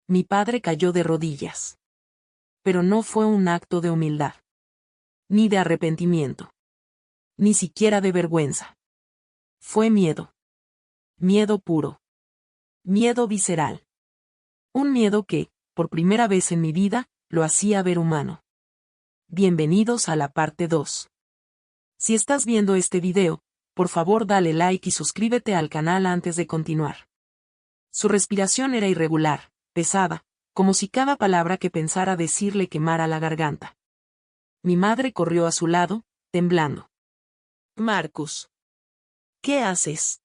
mi padre cayó de rodillas. Pero no fue un acto de humildad. Ni de arrepentimiento. Ni siquiera de vergüenza. Fue miedo. Miedo puro. Miedo visceral. Un miedo que, por primera vez en mi vida, lo hacía ver humano. Bienvenidos a la parte 2. Si estás viendo este video, por favor dale like y suscríbete al canal antes de continuar. Su respiración era irregular, pesada, como si cada palabra que pensara decir le quemara la garganta. Mi madre corrió a su lado, temblando. Marcus. ¿Qué haces?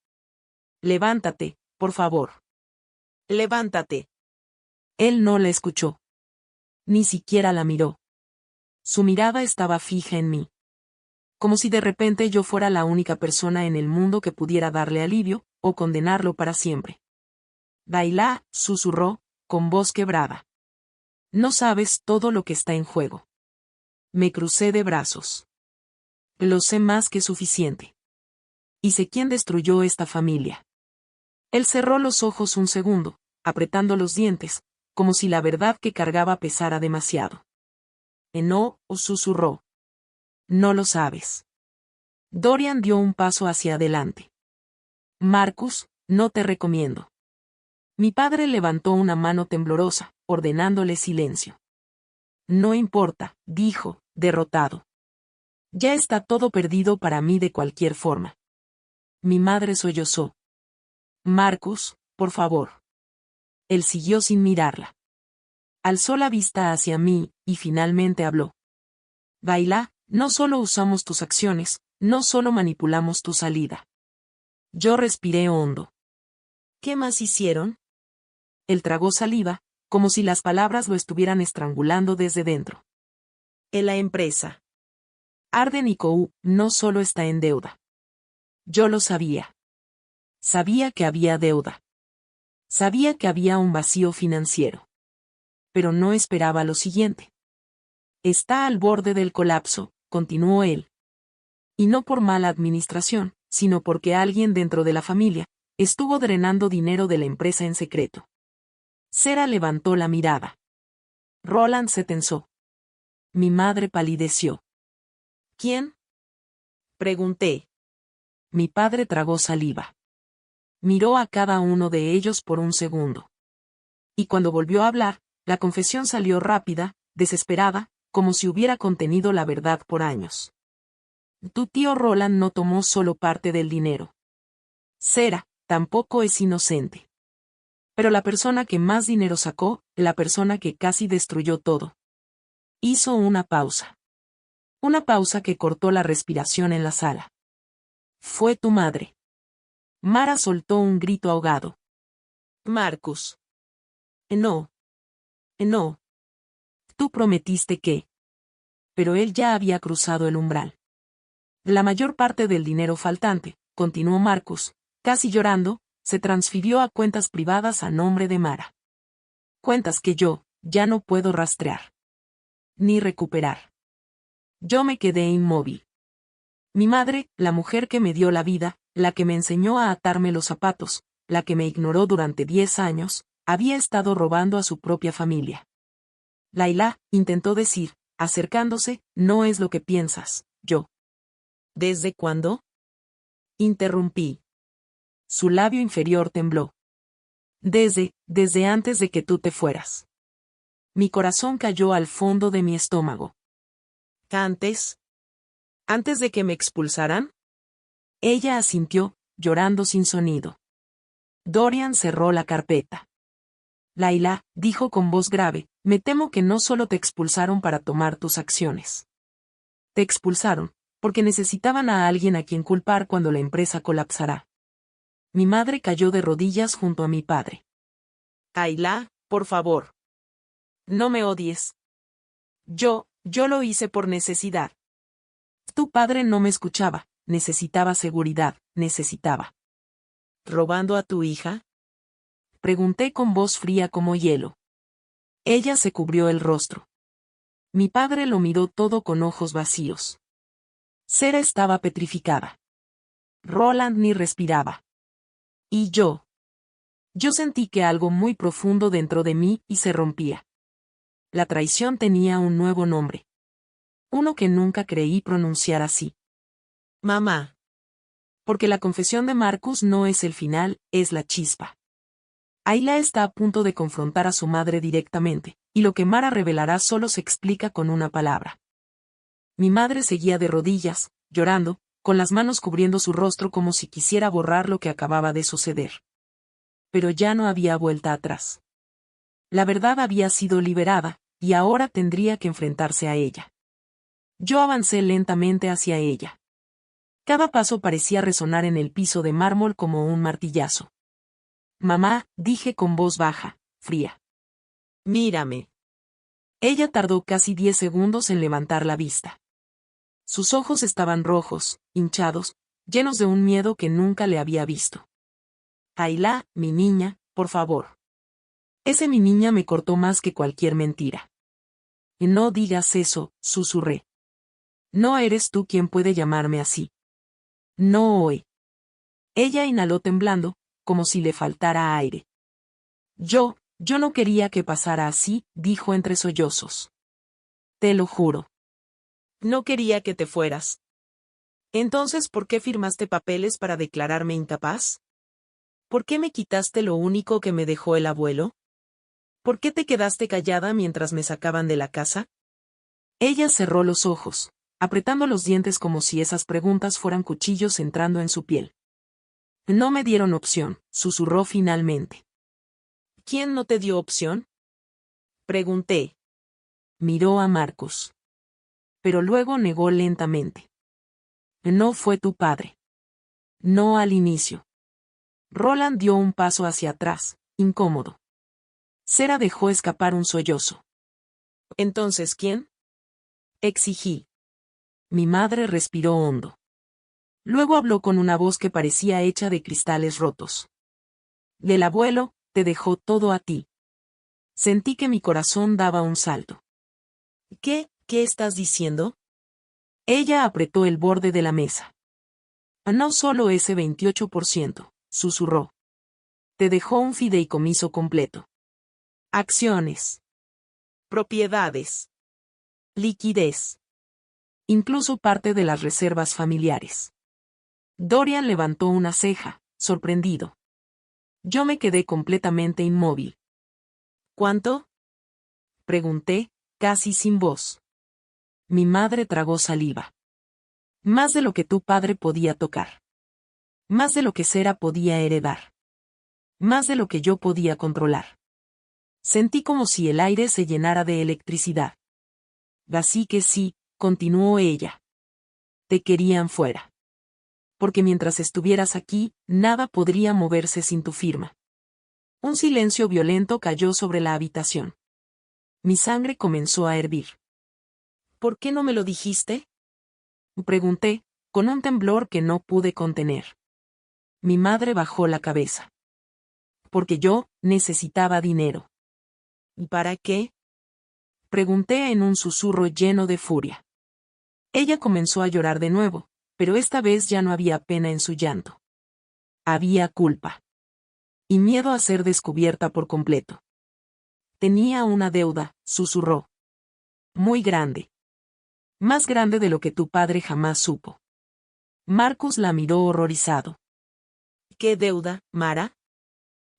Levántate, por favor. Levántate. Él no la escuchó. Ni siquiera la miró. Su mirada estaba fija en mí. Como si de repente yo fuera la única persona en el mundo que pudiera darle alivio, o condenarlo para siempre. Bailá, susurró, con voz quebrada. No sabes todo lo que está en juego. Me crucé de brazos. Lo sé más que suficiente. Y sé quién destruyó esta familia. Él cerró los ojos un segundo, apretando los dientes, como si la verdad que cargaba pesara demasiado. No, susurró. No lo sabes. Dorian dio un paso hacia adelante. Marcus, no te recomiendo. Mi padre levantó una mano temblorosa, ordenándole silencio. No importa, dijo, derrotado. Ya está todo perdido para mí de cualquier forma. Mi madre sollozó. Marcus, por favor. Él siguió sin mirarla. Alzó la vista hacia mí, y finalmente habló. Bailá, no solo usamos tus acciones, no solo manipulamos tu salida. Yo respiré hondo. ¿Qué más hicieron? Él tragó saliva, como si las palabras lo estuvieran estrangulando desde dentro. En la empresa. Arden y Co. no solo está en deuda. Yo lo sabía. Sabía que había deuda. Sabía que había un vacío financiero. Pero no esperaba lo siguiente. Está al borde del colapso, continuó él. Y no por mala administración, sino porque alguien dentro de la familia estuvo drenando dinero de la empresa en secreto. Sera levantó la mirada. Roland se tensó. Mi madre palideció. ¿Quién? Pregunté. Mi padre tragó saliva. Miró a cada uno de ellos por un segundo. Y cuando volvió a hablar, la confesión salió rápida, desesperada, como si hubiera contenido la verdad por años. Tu tío Roland no tomó solo parte del dinero. Sera, tampoco es inocente. Pero la persona que más dinero sacó, la persona que casi destruyó todo. Hizo una pausa. Una pausa que cortó la respiración en la sala. Fue tu madre. Mara soltó un grito ahogado. Marcus. No. No. Tú prometiste que. Pero él ya había cruzado el umbral. La mayor parte del dinero faltante, continuó Marcus, casi llorando, se transfirió a cuentas privadas a nombre de Mara. Cuentas que yo, ya no puedo rastrear. Ni recuperar. Yo me quedé inmóvil. Mi madre, la mujer que me dio la vida, la que me enseñó a atarme los zapatos, la que me ignoró durante 10 años, había estado robando a su propia familia. Laila, intentó decir, acercándose, no es lo que piensas, yo. ¿Desde cuándo? Interrumpí. Su labio inferior tembló. Desde antes de que tú te fueras. Mi corazón cayó al fondo de mi estómago. ¿Antes? ¿Antes de que me expulsaran? Ella asintió, llorando sin sonido. Dorian cerró la carpeta. Laila, dijo con voz grave, me temo que no solo te expulsaron para tomar tus acciones. Te expulsaron, porque necesitaban a alguien a quien culpar cuando la empresa colapsará. Mi madre cayó de rodillas junto a mi padre. Laila, por favor. No me odies. Yo lo hice por necesidad. Tu padre no me escuchaba, necesitaba seguridad, necesitaba. ¿Robando a tu hija? Pregunté con voz fría como hielo. Ella se cubrió el rostro. Mi padre lo miró todo con ojos vacíos. Sera estaba petrificada. Roland ni respiraba. ¿Y yo? Yo sentí que algo muy profundo dentro de mí y se rompía. La traición tenía un nuevo nombre. Uno que nunca creí pronunciar así. Mamá. Porque la confesión de Marcus no es el final, es la chispa. Ayla está a punto de confrontar a su madre directamente, y lo que Mara revelará solo se explica con una palabra. Mi madre seguía de rodillas, llorando, con las manos cubriendo su rostro como si quisiera borrar lo que acababa de suceder. Pero ya no había vuelta atrás. La verdad había sido liberada, y ahora tendría que enfrentarse a ella. Yo avancé lentamente hacia ella. Cada paso parecía resonar en el piso de mármol como un martillazo. Mamá, dije con voz baja, fría. Mírame. Ella tardó casi 10 segundos en levantar la vista. Sus ojos estaban rojos, hinchados, llenos de un miedo que nunca le había visto. Ayla, mi niña, por favor. Ese mi niña me cortó más que cualquier mentira. Y no digas eso, susurré. No eres tú quien puede llamarme así. No hoy. Ella inhaló temblando, como si le faltara aire. Yo no quería que pasara así, dijo entre sollozos. Te lo juro. No quería que te fueras. Entonces, ¿por qué firmaste papeles para declararme incapaz? ¿Por qué me quitaste lo único que me dejó el abuelo? ¿Por qué te quedaste callada mientras me sacaban de la casa? Ella cerró los ojos, apretando los dientes como si esas preguntas fueran cuchillos entrando en su piel. No me dieron opción, susurró finalmente. ¿Quién no te dio opción? Pregunté. Miró a Marcus. Pero luego negó lentamente. No fue tu padre. No al inicio. Roland dio un paso hacia atrás, incómodo. Sera dejó escapar un sollozo. ¿Entonces quién? Exigí. Mi madre respiró hondo. Luego habló con una voz que parecía hecha de cristales rotos. Del abuelo, te dejó todo a ti. Sentí que mi corazón daba un salto. ¿Qué estás diciendo? Ella apretó el borde de la mesa. No solo ese 28%, susurró. Te dejó un fideicomiso completo. Acciones. Propiedades. Liquidez. Incluso parte de las reservas familiares. Dorian levantó una ceja, sorprendido. Yo me quedé completamente inmóvil. ¿Cuánto? Pregunté, casi sin voz. Mi madre tragó saliva. Más de lo que tu padre podía tocar. Más de lo que Sera podía heredar. Más de lo que yo podía controlar. Sentí como si el aire se llenara de electricidad. Así que sí, continuó ella. Te querían fuera. Porque mientras estuvieras aquí, nada podría moverse sin tu firma. Un silencio violento cayó sobre la habitación. Mi sangre comenzó a hervir. ¿Por qué no me lo dijiste? Pregunté, con un temblor que no pude contener. Mi madre bajó la cabeza. Porque yo necesitaba dinero. ¿Y para qué? Pregunté en un susurro lleno de furia. Ella comenzó a llorar de nuevo, pero esta vez ya no había pena en su llanto. Había culpa. Y miedo a ser descubierta por completo. Tenía una deuda, susurró. Muy grande. Más grande de lo que tu padre jamás supo. Marcus la miró horrorizado. ¿Qué deuda, Mara?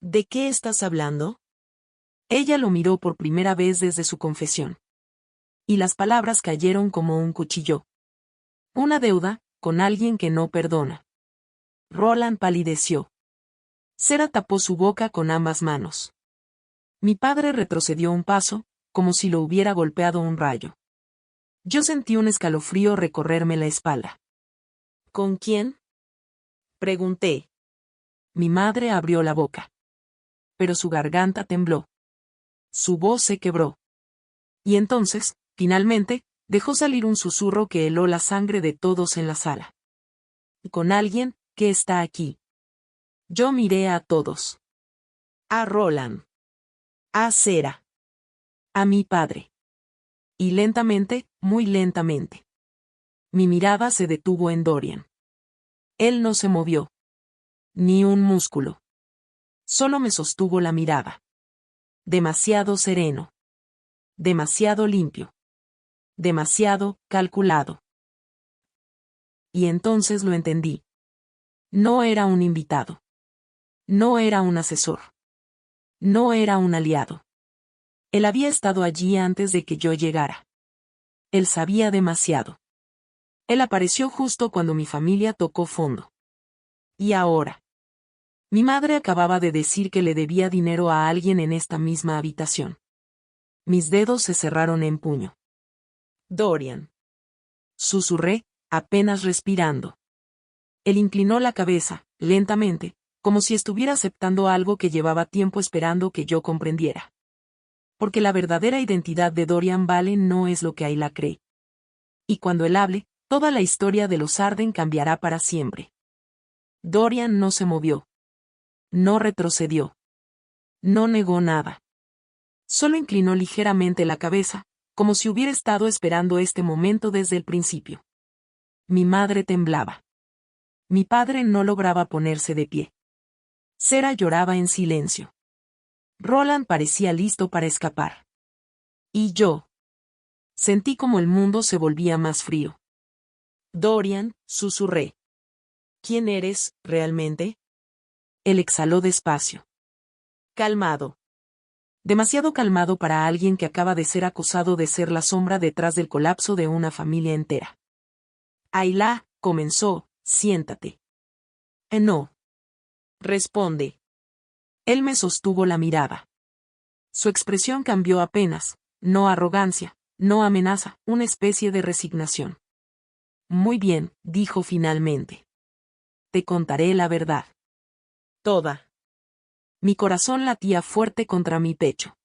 ¿De qué estás hablando? Ella lo miró por primera vez desde su confesión. Y las palabras cayeron como un cuchillo. Una deuda, con alguien que no perdona. Roland palideció. Sera tapó su boca con ambas manos. Mi padre retrocedió un paso, como si lo hubiera golpeado un rayo. Yo sentí un escalofrío recorrerme la espalda. ¿Con quién? Pregunté. Mi madre abrió la boca. Pero su garganta tembló. Su voz se quebró. Y entonces, finalmente, dejó salir un susurro que heló la sangre de todos en la sala. Con alguien, que está aquí. Yo miré a todos. A Roland. A Sera. A mi padre. Y lentamente, muy lentamente. Mi mirada se detuvo en Dorian. Él no se movió. Ni un músculo. Solo me sostuvo la mirada. Demasiado sereno. Demasiado limpio. Demasiado calculado. Y entonces lo entendí. No era un invitado. No era un asesor. No era un aliado. Él había estado allí antes de que yo llegara. Él sabía demasiado. Él apareció justo cuando mi familia tocó fondo. Y ahora. Mi madre acababa de decir que le debía dinero a alguien en esta misma habitación. Mis dedos se cerraron en puño. Dorian. Susurré, apenas respirando. Él inclinó la cabeza, lentamente, como si estuviera aceptando algo que llevaba tiempo esperando que yo comprendiera. Porque la verdadera identidad de Dorian Vale no es lo que Ayla cree. Y cuando él hable, toda la historia de los Arden cambiará para siempre. Dorian no se movió. No retrocedió. No negó nada. Solo inclinó ligeramente la cabeza, como si hubiera estado esperando este momento desde el principio. Mi madre temblaba. Mi padre no lograba ponerse de pie. Sera lloraba en silencio. Roland parecía listo para escapar. Y yo. Sentí como el mundo se volvía más frío. Dorian, susurré. ¿Quién eres, realmente? Él exhaló despacio. Calmado. Demasiado calmado para alguien que acaba de ser acusado de ser la sombra detrás del colapso de una familia entera. Ayla, comenzó, siéntate. No. Responde. Él me sostuvo la mirada. Su expresión cambió apenas, no arrogancia, no amenaza, una especie de resignación. Muy bien, dijo finalmente. Te contaré la verdad. Toda. Mi corazón latía fuerte contra mi pecho.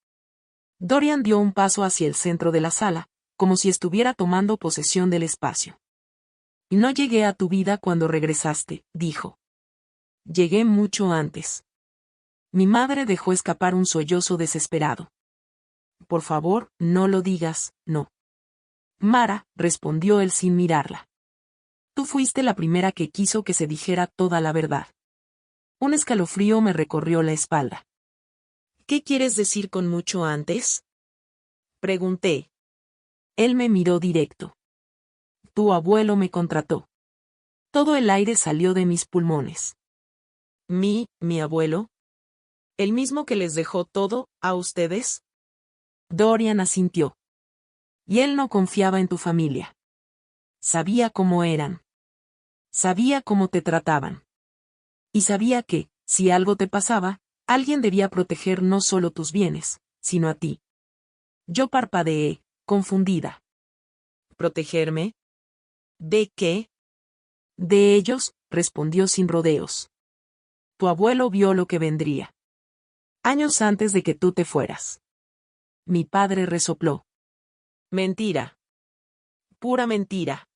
Dorian dio un paso hacia el centro de la sala, como si estuviera tomando posesión del espacio. No llegué a tu vida cuando regresaste, dijo. Llegué mucho antes. Mi madre dejó escapar un sollozo desesperado. Por favor, no lo digas, no. Mara, respondió él sin mirarla. Tú fuiste la primera que quiso que se dijera toda la verdad. Un escalofrío me recorrió la espalda. ¿Qué quieres decir con mucho antes? Pregunté. Él me miró directo. Tu abuelo me contrató. Todo el aire salió de mis pulmones. ¿Mi abuelo? ¿El mismo que les dejó todo, a ustedes? Dorian asintió. Y él no confiaba en tu familia. Sabía cómo eran. Sabía cómo te trataban. Y sabía que, si algo te pasaba, alguien debía proteger no solo tus bienes, sino a ti. Yo parpadeé, confundida. ¿Protegerme? ¿De qué? De ellos, respondió sin rodeos. Tu abuelo vio lo que vendría. Años antes de que tú te fueras. Mi padre resopló. Mentira. Pura mentira.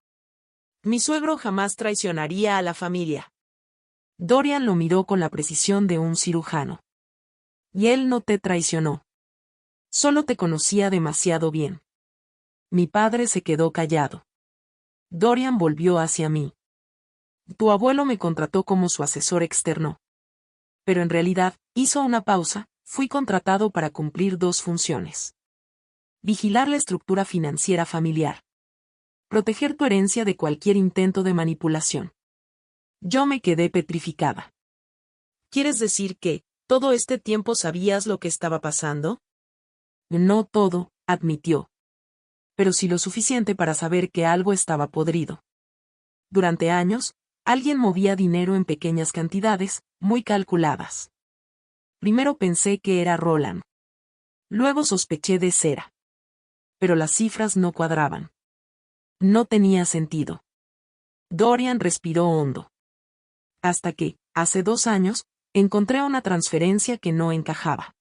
Mi suegro jamás traicionaría a la familia. Dorian lo miró con la precisión de un cirujano. Y él no te traicionó. Solo te conocía demasiado bien. Mi padre se quedó callado. Dorian volvió hacia mí. Tu abuelo me contrató como su asesor externo. Pero en realidad, hizo una pausa, fui contratado para cumplir dos funciones. Vigilar la estructura financiera familiar. Proteger tu herencia de cualquier intento de manipulación. Yo me quedé petrificada. ¿Quieres decir que, todo este tiempo sabías lo que estaba pasando? No todo, admitió. Pero sí lo suficiente para saber que algo estaba podrido. Durante años, alguien movía dinero en pequeñas cantidades, muy calculadas. Primero pensé que era Roland. Luego sospeché de Sera. Pero las cifras no cuadraban. No tenía sentido. Dorian respiró hondo. Hasta que, hace 2 años, encontré una transferencia que no encajaba.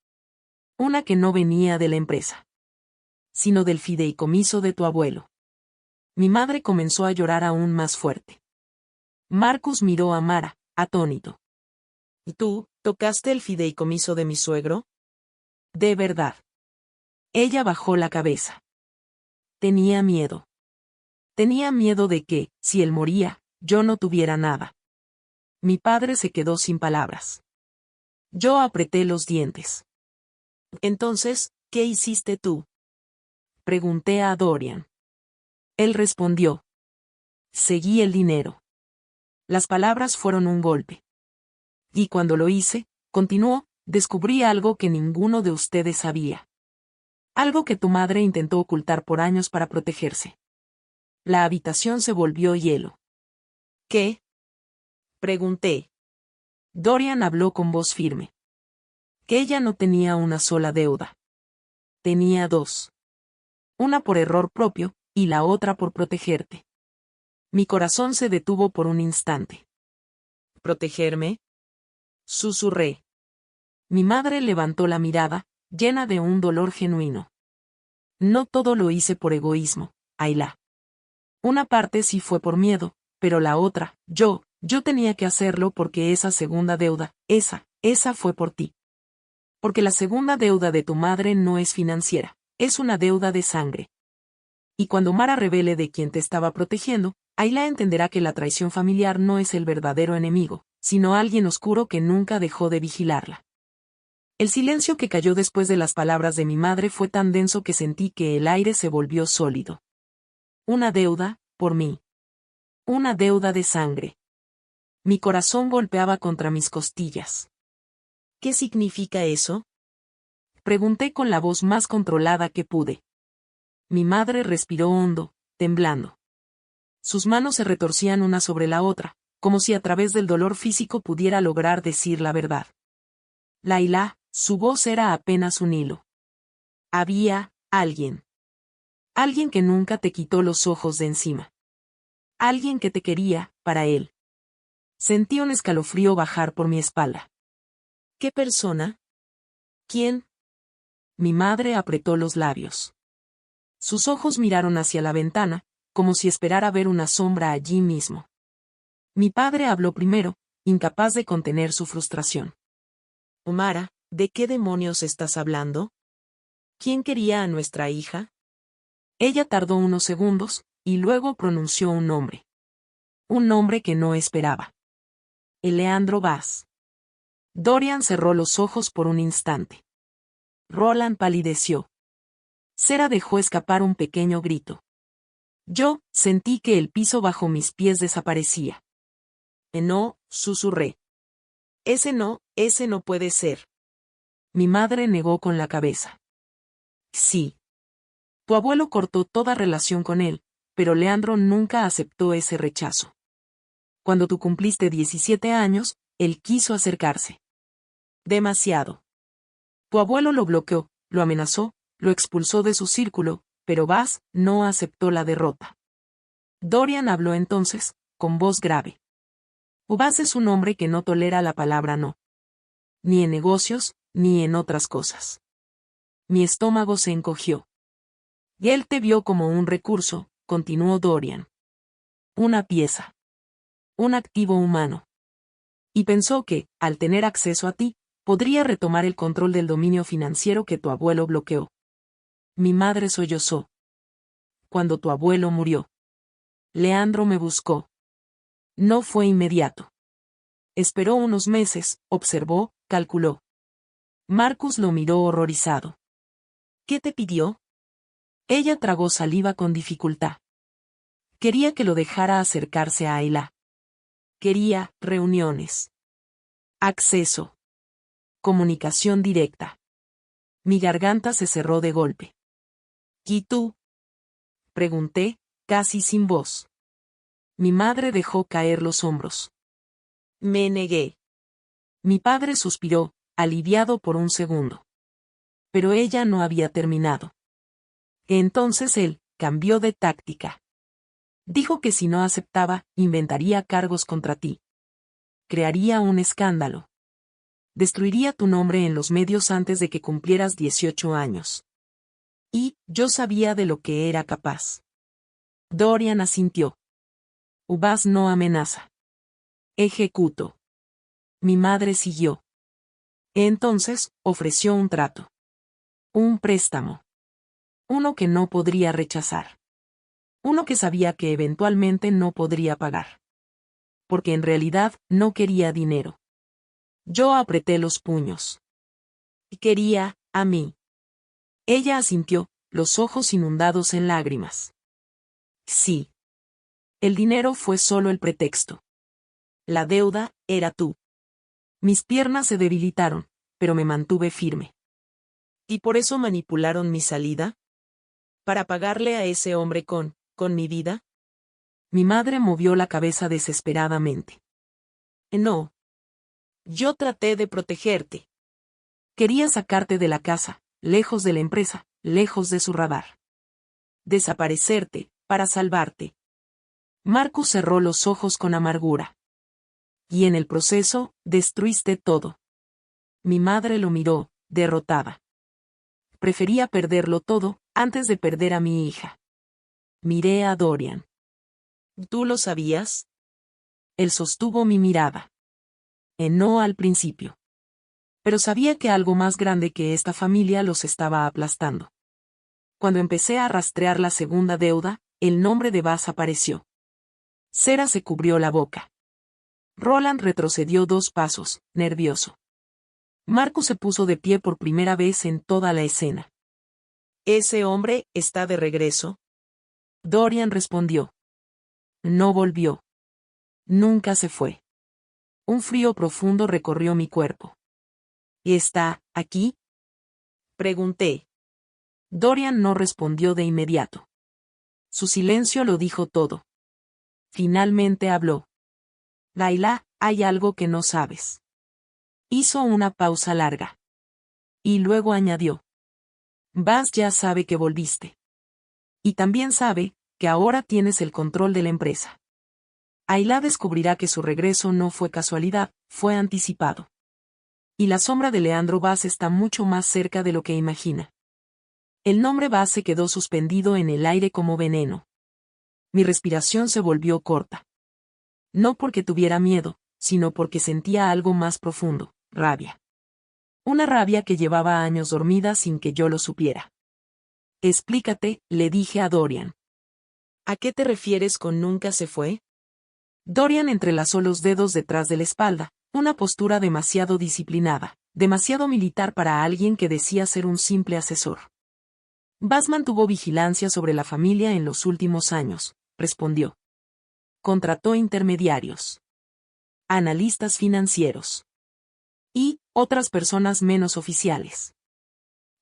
Una que no venía de la empresa, sino del fideicomiso de tu abuelo. Mi madre comenzó a llorar aún más fuerte. Marcus miró a Mara, atónito. ¿Y tú, tocaste el fideicomiso de mi suegro? De verdad. Ella bajó la cabeza. Tenía miedo. Tenía miedo de que, si él moría, yo no tuviera nada. Mi padre se quedó sin palabras. Yo apreté los dientes. Entonces, ¿qué hiciste tú? Pregunté a Dorian. Él respondió. Seguí el dinero. Las palabras fueron un golpe. Y cuando lo hice, continuó, descubrí algo que ninguno de ustedes sabía. Algo que tu madre intentó ocultar por años para protegerse. La habitación se volvió hielo. ¿Qué? Pregunté. Dorian habló con voz firme. Que ella no tenía una sola deuda. Tenía dos. Una por error propio, y la otra por protegerte. Mi corazón se detuvo por un instante. ¿Protegerme? Susurré. Mi madre levantó la mirada, llena de un dolor genuino. No todo lo hice por egoísmo, Ayla. Una parte sí fue por miedo, pero la otra, yo tenía que hacerlo porque esa segunda deuda, esa fue por ti. Porque la segunda deuda de tu madre no es financiera, es una deuda de sangre. Y cuando Mara revele de quién te estaba protegiendo, Ayla entenderá que la traición familiar no es el verdadero enemigo, sino alguien oscuro que nunca dejó de vigilarla. El silencio que cayó después de las palabras de mi madre fue tan denso que sentí que el aire se volvió sólido. Una deuda, por mí. Una deuda de sangre. Mi corazón golpeaba contra mis costillas. ¿Qué significa eso? Pregunté con la voz más controlada que pude. Mi madre respiró hondo, temblando. Sus manos se retorcían una sobre la otra, como si a través del dolor físico pudiera lograr decir la verdad. Layla, su voz era apenas un hilo. Había alguien. Alguien que nunca te quitó los ojos de encima. Alguien que te quería, para él. Sentí un escalofrío bajar por mi espalda. ¿Qué persona? ¿Quién? Mi madre apretó los labios. Sus ojos miraron hacia la ventana, como si esperara ver una sombra allí mismo. Mi padre habló primero, incapaz de contener su frustración. Mara, ¿de qué demonios estás hablando? ¿Quién quería a nuestra hija? Ella tardó unos segundos, y luego pronunció un nombre. Un nombre que no esperaba. Eleandro Vaz. Dorian cerró los ojos por un instante. Roland palideció. Sera dejó escapar un pequeño grito. Yo sentí que el piso bajo mis pies desaparecía. No, susurré. Ese no puede ser. Mi madre negó con la cabeza. Sí. Tu abuelo cortó toda relación con él, pero Leandro nunca aceptó ese rechazo. Cuando tú cumpliste 17 años, él quiso acercarse. Demasiado. Tu abuelo lo bloqueó, lo amenazó, lo expulsó de su círculo, pero Vaz no aceptó la derrota. Dorian habló entonces, con voz grave. Vaz es un hombre que no tolera la palabra no. Ni en negocios, ni en otras cosas. Mi estómago se encogió. Y él te vio como un recurso, continuó Dorian. Una pieza. Un activo humano. Y pensó que, al tener acceso a ti, podría retomar el control del dominio financiero que tu abuelo bloqueó. Mi madre sollozó. Cuando tu abuelo murió. Leandro me buscó. No fue inmediato. Esperó unos meses, observó, calculó. Marcus lo miró horrorizado. ¿Qué te pidió? Ella tragó saliva con dificultad. Quería que lo dejara acercarse a Ayla. Quería reuniones. Acceso. Comunicación directa. Mi garganta se cerró de golpe. ¿Y tú? Pregunté, casi sin voz. Mi madre dejó caer los hombros. Me negué. Mi padre suspiró, aliviado por un segundo. Pero ella no había terminado. Entonces él cambió de táctica. Dijo que si no aceptaba, inventaría cargos contra ti. Crearía un escándalo. Destruiría tu nombre en los medios antes de que cumplieras 18 años. Y yo sabía de lo que era capaz. Dorian asintió. Vaz no amenaza. Ejecuto. Mi madre siguió. Entonces, ofreció un trato. Un préstamo. Uno que no podría rechazar. Uno que sabía que eventualmente no podría pagar. Porque en realidad no quería dinero. Yo apreté los puños. Quería, a mí. Ella asintió, los ojos inundados en lágrimas. Sí. El dinero fue solo el pretexto. La deuda, era tú. Mis piernas se debilitaron, pero me mantuve firme. ¿Y por eso manipularon mi salida? ¿Para pagarle a ese hombre con mi vida? Mi madre movió la cabeza desesperadamente. No. Yo traté de protegerte. Quería sacarte de la casa, lejos de la empresa, lejos de su radar. Desaparecerte, para salvarte. Marcus cerró los ojos con amargura. Y en el proceso, destruiste todo. Mi madre lo miró, derrotada. Prefería perderlo todo, antes de perder a mi hija. Miré a Dorian. ¿Tú lo sabías? Él sostuvo mi mirada. No al principio. Pero sabía que algo más grande que esta familia los estaba aplastando. Cuando empecé a rastrear la segunda deuda, el nombre de Baz apareció. Cera se cubrió la boca. Roland retrocedió 2 pasos, nervioso. Marcus se puso de pie por primera vez en toda la escena. ¿Ese hombre está de regreso? Dorian respondió. No volvió. Nunca se fue. Un frío profundo recorrió mi cuerpo. ¿Y está aquí? Pregunté. Dorian no respondió de inmediato. Su silencio lo dijo todo. Finalmente habló. Layla, hay algo que no sabes. Hizo una pausa larga. Y luego añadió. Baz ya sabe que volviste. Y también sabe que ahora tienes el control de la empresa. Ayla descubrirá que su regreso no fue casualidad, fue anticipado. Y la sombra de Leandro Baz está mucho más cerca de lo que imagina. El nombre Baz se quedó suspendido en el aire como veneno. Mi respiración se volvió corta. No porque tuviera miedo, sino porque sentía algo más profundo, rabia. Una rabia que llevaba años dormida sin que yo lo supiera. Explícate, le dije a Dorian. ¿A qué te refieres con nunca se fue? Dorian entrelazó los dedos detrás de la espalda, una postura demasiado disciplinada, demasiado militar para alguien que decía ser un simple asesor. Baz mantuvo vigilancia sobre la familia en los últimos años, respondió. Contrató intermediarios. Analistas financieros. Y otras personas menos oficiales.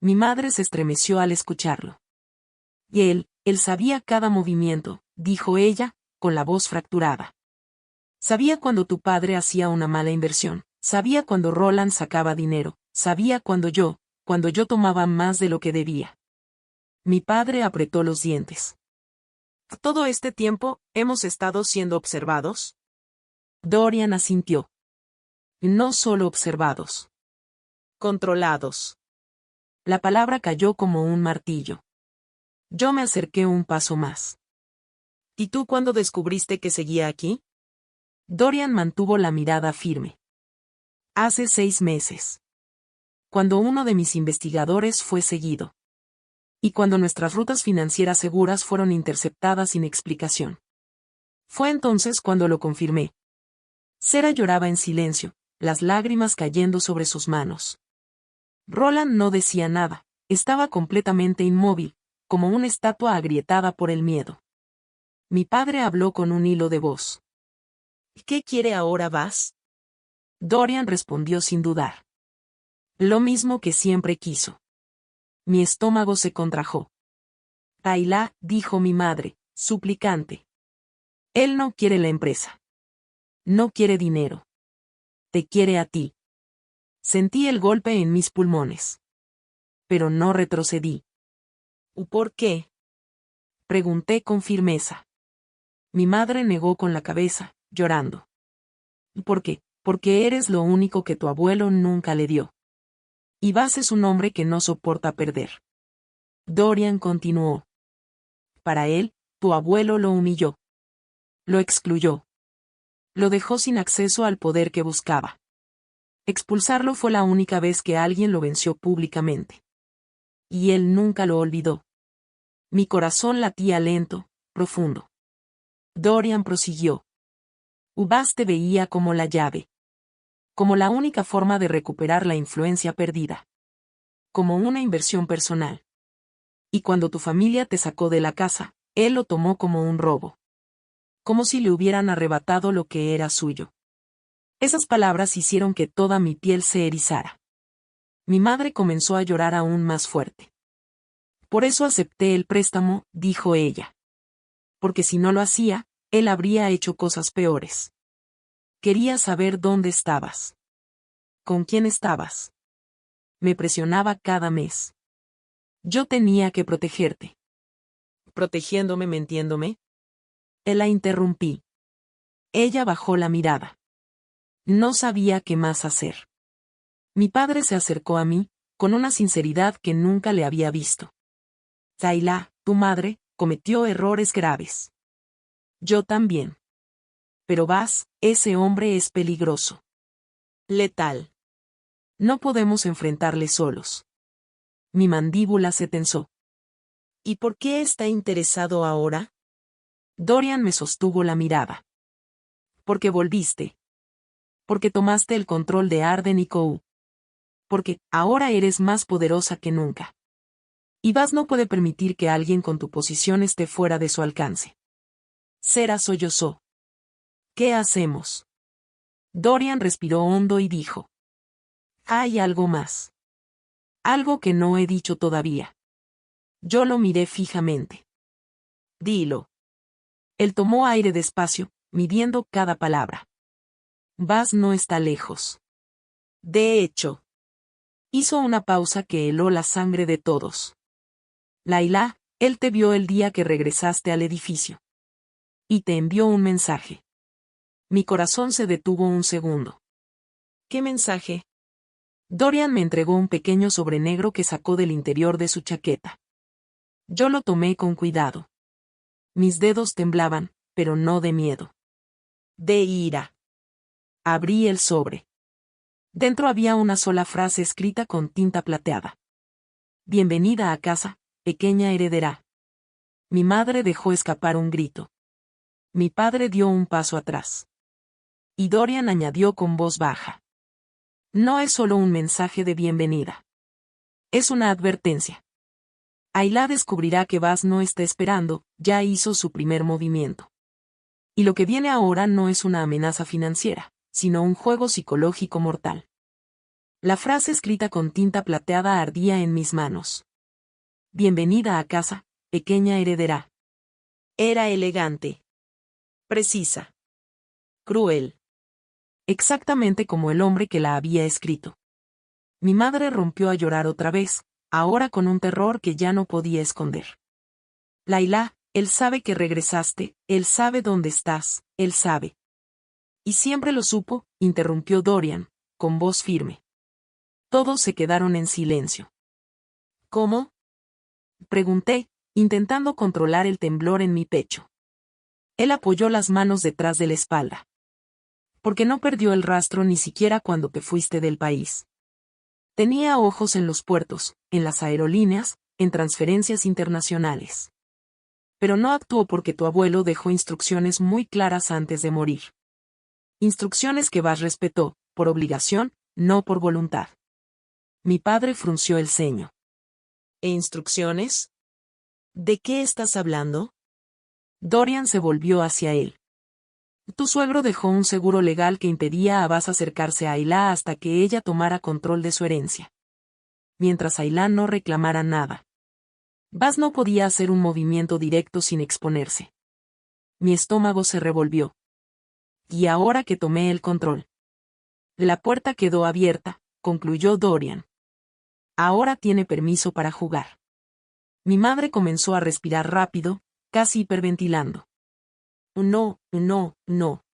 Mi madre se estremeció al escucharlo. Y él sabía cada movimiento, dijo ella, con la voz fracturada. Sabía cuando tu padre hacía una mala inversión, sabía cuando Roland sacaba dinero, sabía cuando yo tomaba más de lo que debía. Mi padre apretó los dientes. ¿Todo este tiempo, hemos estado siendo observados? Dorian asintió. No solo observados. Controlados. La palabra cayó como un martillo. Yo me acerqué un paso más. ¿Y tú cuándo descubriste que seguía aquí? Dorian mantuvo la mirada firme. Hace 6 meses. Cuando uno de mis investigadores fue seguido. Y cuando nuestras rutas financieras seguras fueron interceptadas sin explicación. Fue entonces cuando lo confirmé. Cera lloraba en silencio, las lágrimas cayendo sobre sus manos. Roland no decía nada, estaba completamente inmóvil, como una estatua agrietada por el miedo. Mi padre habló con un hilo de voz. ¿Qué quiere ahora Baz? Dorian respondió sin dudar. Lo mismo que siempre quiso. Mi estómago se contrajo. Ayla, dijo mi madre, suplicante. Él no quiere la empresa. No quiere dinero. Te quiere a ti. Sentí el golpe en mis pulmones. Pero no retrocedí. ¿Por qué? Pregunté con firmeza. Mi madre negó con la cabeza, llorando. ¿Por qué? Porque eres lo único que tu abuelo nunca le dio. Y Baz es un hombre que no soporta perder. Dorian continuó. Para él, tu abuelo lo humilló. Lo excluyó. Lo dejó sin acceso al poder que buscaba. Expulsarlo fue la única vez que alguien lo venció públicamente. Y él nunca lo olvidó. Mi corazón latía lento, profundo. Dorian prosiguió. Baz te veía como la llave. como la única forma de recuperar la influencia perdida. Como una inversión personal. Y cuando tu familia te sacó de la casa, él lo tomó como un robo. Como si le hubieran arrebatado lo que era suyo. Esas palabras hicieron que toda mi piel se erizara. Mi madre comenzó a llorar aún más fuerte. Por eso acepté el préstamo, dijo ella. Porque si no lo hacía, él habría hecho cosas peores. Quería saber dónde estabas. ¿Con quién estabas? Me presionaba cada mes. Yo tenía que protegerte. ¿Protegiéndome, mintiéndome? La interrumpí. Ella bajó la mirada. No sabía qué más hacer. Mi padre se acercó a mí, con una sinceridad que nunca le había visto. Ayla, tu madre, cometió errores graves. Yo también. Pero Bas, ese hombre es peligroso. Letal. No podemos enfrentarle solos. Mi mandíbula se tensó. ¿Y por qué está interesado ahora? Dorian me sostuvo la mirada. Porque volviste. Porque tomaste el control de Arden y Kou. Porque, ahora eres más poderosa que nunca. Y Bas no puede permitir que alguien con tu posición esté fuera de su alcance. Sera sollozó. ¿Qué hacemos? Dorian respiró hondo y dijo. Hay algo más. Algo que no he dicho todavía. Yo lo miré fijamente. Dilo. Él tomó aire despacio, midiendo cada palabra. Bas no está lejos. De hecho. Hizo una pausa que heló la sangre de todos. Layla, él te vio el día que regresaste al edificio. Y te envió un mensaje. Mi corazón se detuvo un segundo. ¿Qué mensaje? Dorian me entregó un pequeño sobre negro que sacó del interior de su chaqueta. Yo lo tomé con cuidado. Mis dedos temblaban, pero no de miedo. De ira. Abrí el sobre. Dentro había una sola frase escrita con tinta plateada. Bienvenida a casa, pequeña heredera. Mi madre dejó escapar un grito. Mi padre dio un paso atrás. Y Dorian añadió con voz baja. No es solo un mensaje de bienvenida. Es una advertencia. Ayla descubrirá que Bas no está esperando, ya hizo su primer movimiento. Y lo que viene ahora no es una amenaza financiera, sino un juego psicológico mortal. La frase escrita con tinta plateada ardía en mis manos. Bienvenida a casa, pequeña heredera. Era elegante. Precisa. Cruel. Exactamente como el hombre que la había escrito. Mi madre rompió a llorar otra vez, ahora con un terror que ya no podía esconder. Layla, él sabe que regresaste, él sabe dónde estás, él sabe. Y siempre lo supo, interrumpió Dorian, con voz firme. Todos se quedaron en silencio. ¿Cómo? Pregunté, intentando controlar el temblor en mi pecho. Él apoyó las manos detrás de la espalda. Porque no perdió el rastro ni siquiera cuando te fuiste del país. Tenía ojos en los puertos, en las aerolíneas, en transferencias internacionales. Pero no actuó porque tu abuelo dejó instrucciones muy claras antes de morir. Instrucciones que Bas respetó, por obligación, no por voluntad. Mi padre frunció el ceño. ¿E instrucciones? ¿De qué estás hablando? Dorian se volvió hacia él. Tu suegro dejó un seguro legal que impedía a Bas acercarse a Ayla hasta que ella tomara control de su herencia. Mientras Ayla no reclamara nada. Bas no podía hacer un movimiento directo sin exponerse. Mi estómago se revolvió. Y ahora que tomé el control. La puerta quedó abierta, concluyó Dorian. Ahora tiene permiso para jugar. Mi madre comenzó a respirar rápido, casi hiperventilando. No, no, no.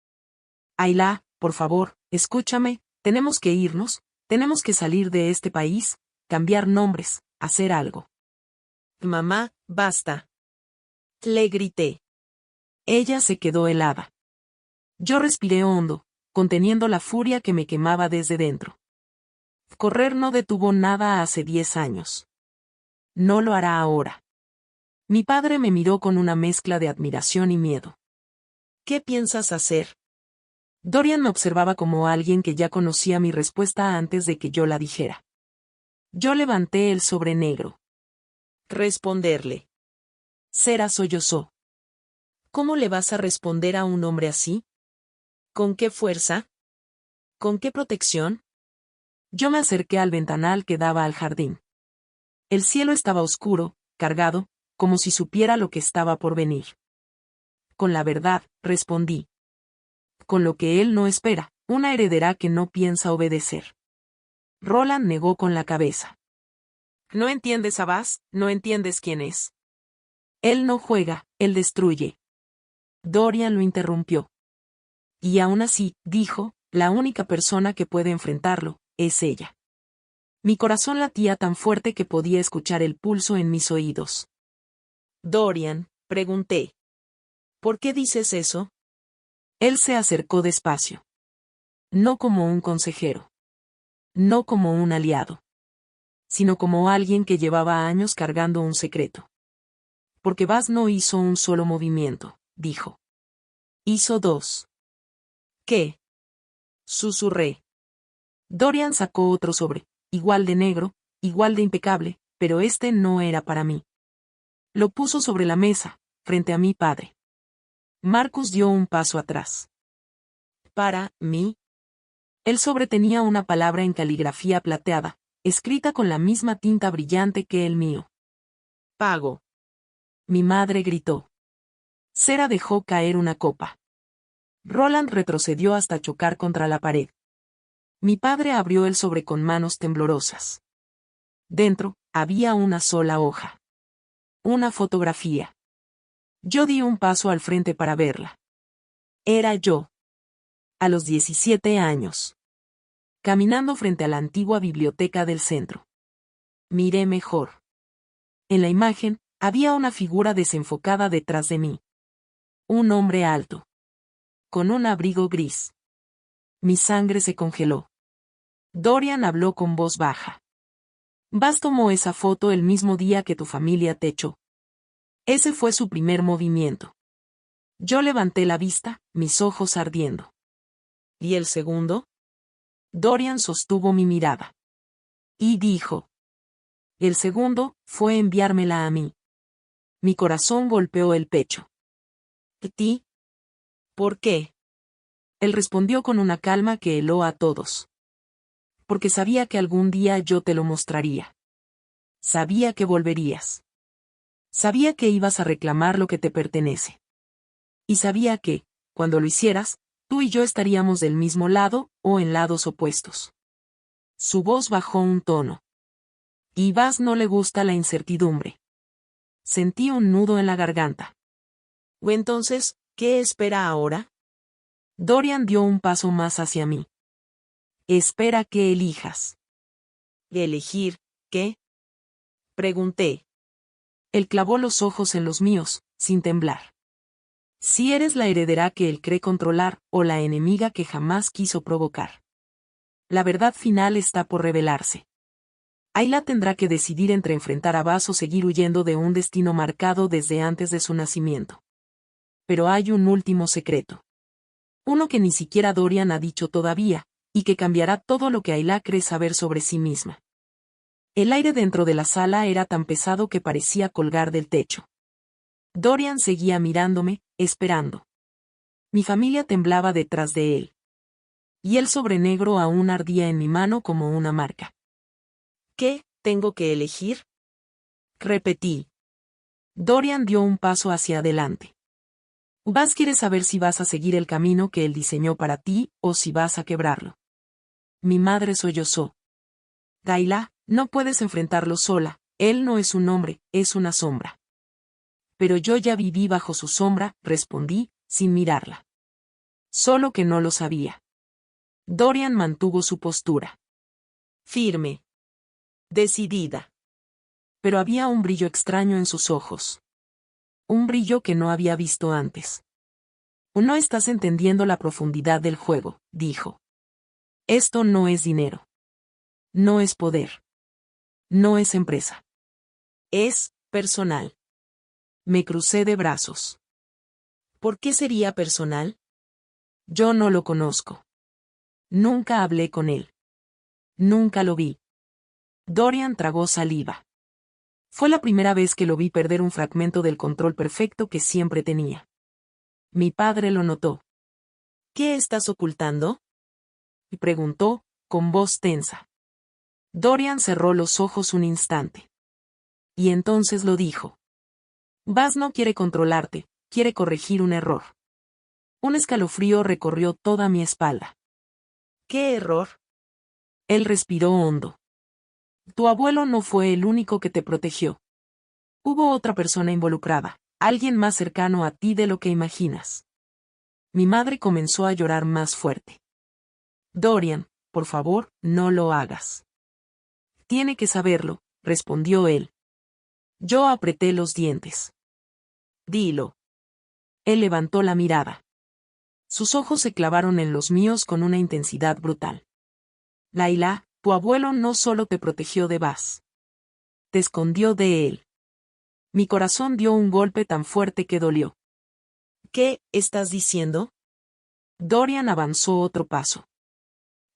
Ayla, por favor, escúchame, tenemos que irnos, tenemos que salir de este país, cambiar nombres, hacer algo. Mamá, basta. Le grité. Ella se quedó helada. Yo respiré hondo, conteniendo la furia que me quemaba desde dentro. Correr no detuvo nada hace 10 años. No lo hará ahora. Mi padre me miró con una mezcla de admiración y miedo. ¿Qué piensas hacer? Dorian me observaba como alguien que ya conocía mi respuesta antes de que yo la dijera. Yo levanté el sobre negro. Responderle. Sera sollozó. ¿Cómo le vas a responder a un hombre así? ¿Con qué fuerza? ¿Con qué protección? Yo me acerqué al ventanal que daba al jardín. El cielo estaba oscuro, cargado, como si supiera lo que estaba por venir. Con la verdad, respondí. Con lo que él no espera, una heredera que no piensa obedecer. Roland negó con la cabeza. ¿No entiendes a Baz? ¿No entiendes quién es? Él no juega, él destruye. Dorian lo interrumpió. Y aún así, dijo, la única persona que puede enfrentarlo, es ella. Mi corazón latía tan fuerte que podía escuchar el pulso en mis oídos. Dorian, pregunté. ¿Por qué dices eso? Él se acercó despacio. No como un consejero. No como un aliado. Sino como alguien que llevaba años cargando un secreto. Porque Baz no hizo un solo movimiento, dijo. Hizo dos. ¿Qué? Susurré. Dorian sacó otro sobre, igual de negro, igual de impecable, pero este no era para mí. Lo puso sobre la mesa, frente a mi padre. Marcus dio un paso atrás. ¿Para mí? El sobre tenía una palabra en caligrafía plateada, escrita con la misma tinta brillante que el mío. Pago. Mi madre gritó. Sera dejó caer una copa. Roland retrocedió hasta chocar contra la pared. Mi padre abrió el sobre con manos temblorosas. Dentro, había una sola hoja. Una fotografía. Yo di un paso al frente para verla. Era yo. A los 17 años. Caminando frente a la antigua biblioteca del centro. Miré mejor. En la imagen, había una figura desenfocada detrás de mí. Un hombre alto. Con un abrigo gris. Mi sangre se congeló. Dorian habló con voz baja. Baz tomó esa foto el mismo día que tu familia te echó. Ese fue su primer movimiento. Yo levanté la vista, mis ojos ardiendo. ¿Y el segundo? Dorian sostuvo mi mirada. Y dijo. El segundo, fue enviármela a mí. Mi corazón golpeó el pecho. ¿Y ti? ¿Por qué? Él respondió con una calma que heló a todos. Porque sabía que algún día yo te lo mostraría. Sabía que volverías. Sabía que ibas a reclamar lo que te pertenece. Y sabía que, cuando lo hicieras, tú y yo estaríamos del mismo lado, o en lados opuestos. Su voz bajó un tono. Y Baz no le gusta la incertidumbre. Sentí un nudo en la garganta. ¿O entonces, qué espera ahora? Dorian dio un paso más hacia mí. Espera que elijas. ¿Elegir qué? Pregunté. Él clavó los ojos en los míos, sin temblar. Si eres la heredera que él cree controlar, o la enemiga que jamás quiso provocar. La verdad final está por revelarse. Ayla tendrá que decidir entre enfrentar a Baz o seguir huyendo de un destino marcado desde antes de su nacimiento. Pero hay un último secreto. Uno que ni siquiera Dorian ha dicho todavía, y que cambiará todo lo que Ayla cree saber sobre sí misma. El aire dentro de la sala era tan pesado que parecía colgar del techo. Dorian seguía mirándome, esperando. Mi familia temblaba detrás de él. Y el sobre negro aún ardía en mi mano como una marca. ¿Qué tengo que elegir? Repetí. Dorian dio un paso hacia adelante. Baz quiere saber si vas a seguir el camino que él diseñó para ti, o si vas a quebrarlo. Mi madre sollozó. Ayla, no puedes enfrentarlo sola, él no es un hombre, es una sombra. Pero yo ya viví bajo su sombra, respondí, sin mirarla. Solo que no lo sabía. Dorian mantuvo su postura. Firme. Decidida. Pero había un brillo extraño en sus ojos. Un brillo que no había visto antes. No estás entendiendo la profundidad del juego, dijo. Esto no es dinero. No es poder. No es empresa. Es personal. Me crucé de brazos. ¿Por qué sería personal? Yo no lo conozco. Nunca hablé con él. Nunca lo vi. Dorian tragó saliva. Fue la primera vez que lo vi perder un fragmento del control perfecto que siempre tenía. Mi padre lo notó. ¿Qué estás ocultando?, preguntó, con voz tensa. Dorian cerró los ojos un instante. Y entonces lo dijo. Buzz no quiere controlarte, quiere corregir un error. Un escalofrío recorrió toda mi espalda. ¿Qué error? Él respiró hondo. Tu abuelo no fue el único que te protegió. Hubo otra persona involucrada, alguien más cercano a ti de lo que imaginas. Mi madre comenzó a llorar más fuerte. Dorian, por favor, no lo hagas. Tiene que saberlo, respondió él. Yo apreté los dientes. Dilo. Él levantó la mirada. Sus ojos se clavaron en los míos con una intensidad brutal. Layla, tu abuelo no solo te protegió de Buzz. Te escondió de él. Mi corazón dio un golpe tan fuerte que dolió. ¿Qué estás diciendo? Dorian avanzó otro paso.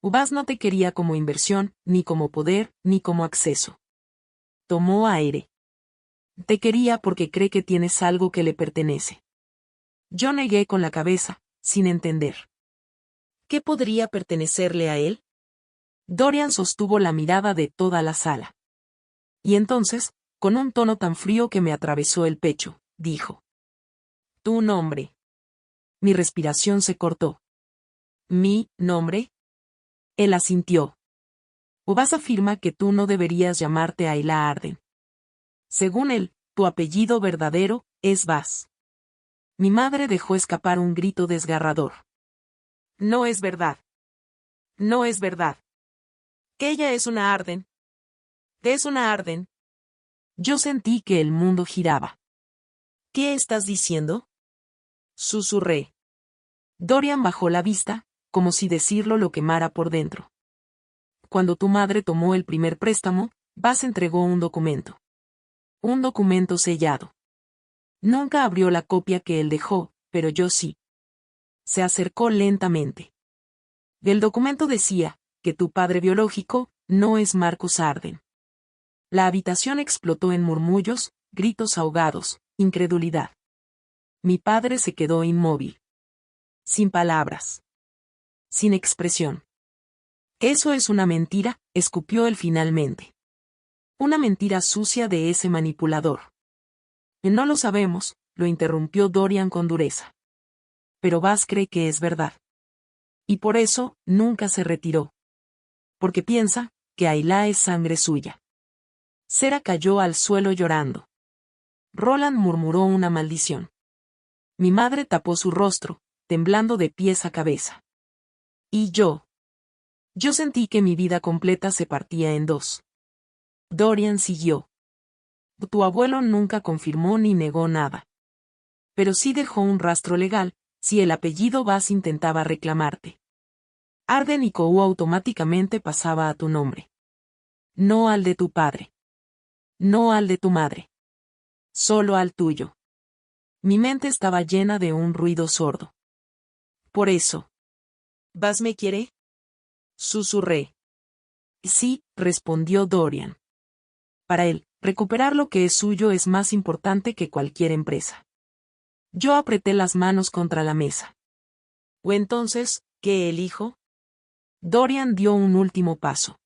Buzz no te quería como inversión, ni como poder, ni como acceso. Tomó aire. Te quería porque cree que tienes algo que le pertenece. Yo negué con la cabeza, sin entender. ¿Qué podría pertenecerle a él? Dorian sostuvo la mirada de toda la sala. Y entonces, con un tono tan frío que me atravesó el pecho, dijo. Tu nombre. Mi respiración se cortó. ¿Mi nombre? Él asintió. Buzz afirma que tú no deberías llamarte Ayla Arden. Según él, tu apellido verdadero es Buzz. Mi madre dejó escapar un grito desgarrador. No es verdad. No es verdad. Que ella es una Arden. Es una Arden. Yo sentí que el mundo giraba. ¿Qué estás diciendo? Susurré. Dorian bajó la vista, como si decirlo lo quemara por dentro. Cuando tu madre tomó el primer préstamo, Buzz entregó un documento. Un documento sellado. Nunca abrió la copia que él dejó, pero yo sí. Se acercó lentamente. El documento decía que tu padre biológico no es Marcus Arden. La habitación explotó en murmullos, gritos ahogados, incredulidad. Mi padre se quedó inmóvil. Sin palabras. Sin expresión. Eso es una mentira, escupió él finalmente. Una mentira sucia de ese manipulador. No lo sabemos, lo interrumpió Dorian con dureza. Pero Buzz cree que es verdad. Y por eso, nunca se retiró. Porque piensa que Ayla es sangre suya. Sera cayó al suelo llorando. Roland murmuró una maldición. Mi madre tapó su rostro, temblando de pies a cabeza. Y yo. Yo sentí que mi vida completa se partía en dos. Dorian siguió. Tu abuelo nunca confirmó ni negó nada. Pero sí dejó un rastro legal, si el apellido Buzz intentaba reclamarte. Arden y Kou automáticamente pasaba a tu nombre. No al de tu padre. No al de tu madre. Solo al tuyo. Mi mente estaba llena de un ruido sordo. Por eso. ¿Buzz me quiere? Susurré. Sí, respondió Dorian. Para él, recuperar lo que es suyo es más importante que cualquier empresa. Yo apreté las manos contra la mesa. ¿O entonces, qué elijo? Dorian dio un último paso.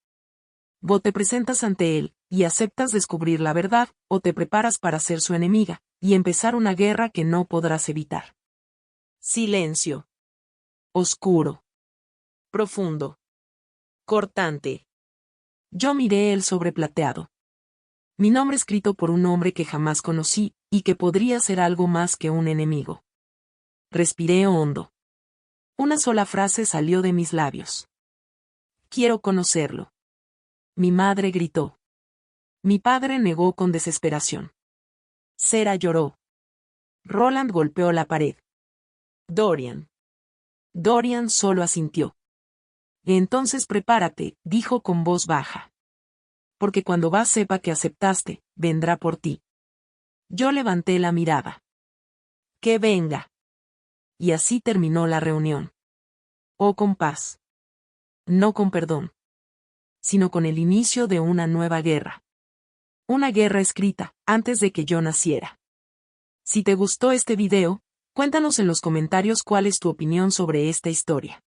O te presentas ante él, y aceptas descubrir la verdad, o te preparas para ser su enemiga, y empezar una guerra que no podrás evitar. Silencio. Oscuro. Profundo. Cortante. Yo miré el sobre plateado. Mi nombre escrito por un hombre que jamás conocí, y que podría ser algo más que un enemigo. Respiré hondo. Una sola frase salió de mis labios. Quiero conocerlo. Mi madre gritó. Mi padre negó con desesperación. Sera lloró. Roland golpeó la pared. Dorian. Dorian solo asintió. Entonces prepárate, dijo con voz baja. Porque cuando Buzz sepa que aceptaste, vendrá por ti. Yo levanté la mirada. Que venga. Y así terminó la reunión. O con paz. No con perdón. Sino con el inicio de una nueva guerra. Una guerra escrita, antes de que yo naciera. Si te gustó este video, cuéntanos en los comentarios cuál es tu opinión sobre esta historia.